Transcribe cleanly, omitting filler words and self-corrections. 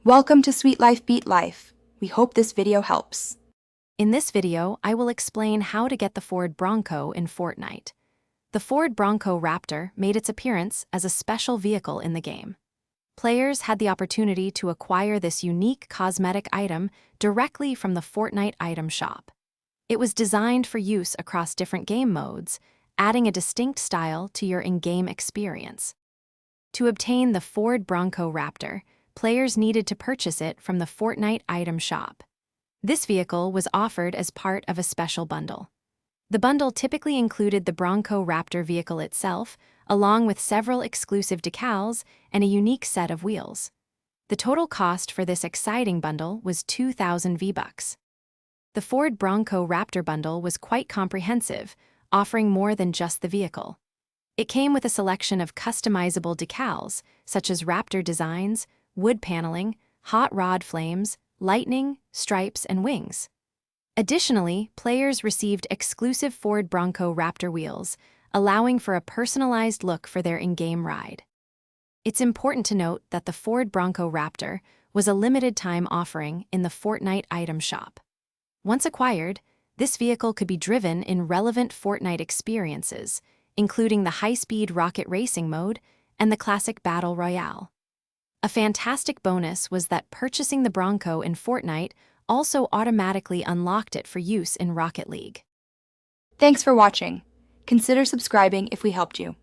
Welcome to Sweet Life Beat Life. We hope this video helps. In this video, I will explain how to get the Ford Bronco in Fortnite. The Ford Bronco Raptor made its appearance as a special vehicle in the game. Players had the opportunity to acquire this unique cosmetic item directly from the Fortnite item shop. It was designed for use across different game modes, adding a distinct style to your in-game experience. To obtain the Ford Bronco Raptor, players needed to purchase it from the Fortnite item shop. This vehicle was offered as part of a special bundle. The bundle typically included the Bronco Raptor vehicle itself, along with several exclusive decals and a unique set of wheels. The total cost for this exciting bundle was 2,000 V-Bucks. The Ford Bronco Raptor bundle was quite comprehensive, offering more than just the vehicle. It came with a selection of customizable decals, such as Raptor designs, wood paneling, hot rod flames, lightning, stripes, and wings. Additionally, players received exclusive Ford Bronco Raptor wheels, allowing for a personalized look for their in-game ride. It's important to note that the Ford Bronco Raptor was a limited-time offering in the Fortnite item shop. Once acquired, this vehicle could be driven in relevant Fortnite experiences, including the high-speed rocket racing mode and the classic Battle Royale. A fantastic bonus was that purchasing the Bronco in Fortnite also automatically unlocked it for use in Rocket League. Thanks for watching. Consider subscribing if we helped you.